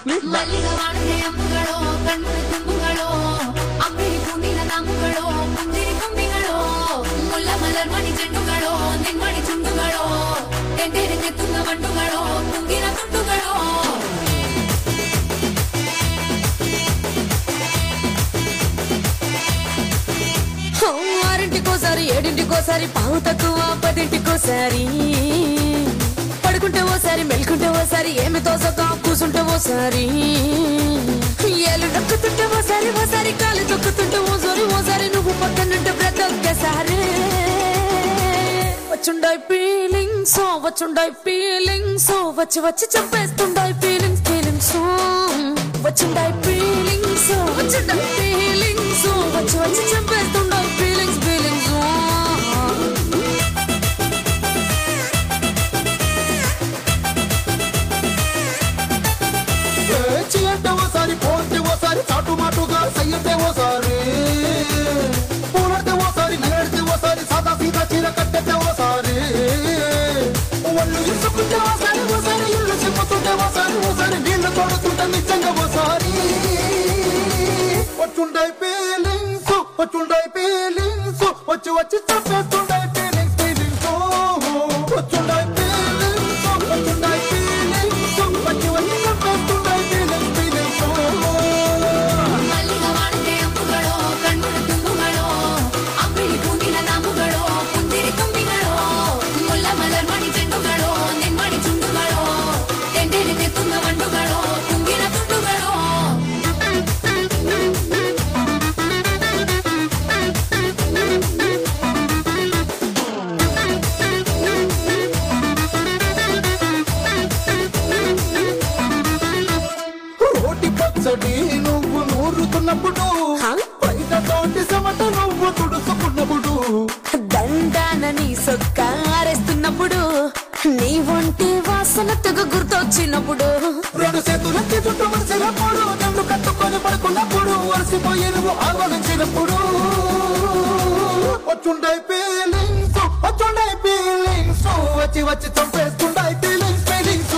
please ఆరింటికోసారి ఏడింటికోసారి పావు తక్కువ పదింటికోసారి పడుకుంటే ఓసారి మెల్కుంటే ఓసారి ఏమి తోసక కూసుంటే ఓసారి ఏళ్ళు నొక్కుతుంటే ఓసారి ఓసారి కాలు తొక్కుతుంటే ఓసారి నువ్వు పక్కనుంటే ప్రతి ఒక్కసారి వచ్చుండాయి ఫీలింగ్స్ వచ్చి వచ్చి చంపేస్తుండాయి ఫీలింగ్స్ వచ్చుండాయి ఫీలింగ్స్ వచ్చి వచ్చి చంపేస్తుండాయి ఫీలింగ్స్ అంటే ఓసారి పోతే ఓసారి చాటు మాటుగా సయ్యతే ఓసారి పూలడితే ఓసారి నగడితే ఓసారి సాదా సీదా చీర కట్టెతే ఓసారి ఒళ్ళు ఇసుకుంటే ఓసారి ఇల్లు చెప్పుతుంటే ఓసారి నీళ్లు తోడుతుంటే నిజంగా ఓసారి వచ్చుండాయి ఫీలింగ్స్ వచ్చి వచ్చి చంపేస్తుండాయి ఫీలింగ్స్ వచ్చుండాయి ఫీలింగ్స్ వచ్చి వచ్చి చంపేస్తుండాయి నువ్వు నూరుతున్నప్పుడు పైన తోటి సమట నువ్వు తుడుచుకున్నప్పుడు దండానని సొక్కారేస్తున్నప్పుడు నీ ఒంటి వాసన తెగ గుర్తొచ్చినప్పుడు రెండు చేతులకి చుట్టూ వరిసినప్పుడు నన్ను కట్టుకొని పడుకున్నప్పుడు వలసిపోయి నువ్వు ఆలోచించినప్పుడు వచ్చుండాయి ఫీలింగ్స్ వచ్చి వచ్చి చంపేస్తుండాయి ఫీలింగ్స్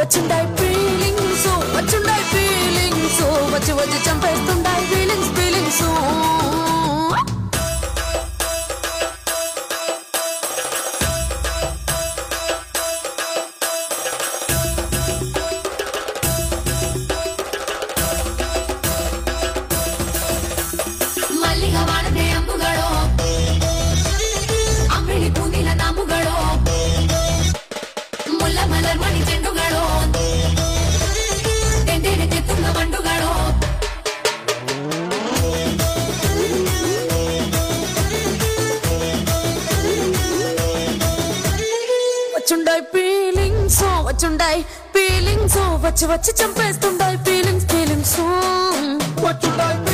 వచ్చుండాయి ఫీలింగ్స్ వచ్చి వచ్చి చంపేస్తుండాయి ఫీలింగ్స్ వచ్చుండాయి ఫీలింగ్స్ వచ్చి వచ్చి చంపేస్తుండాయి ఫీలింగ్స్ వచ్చుండాయి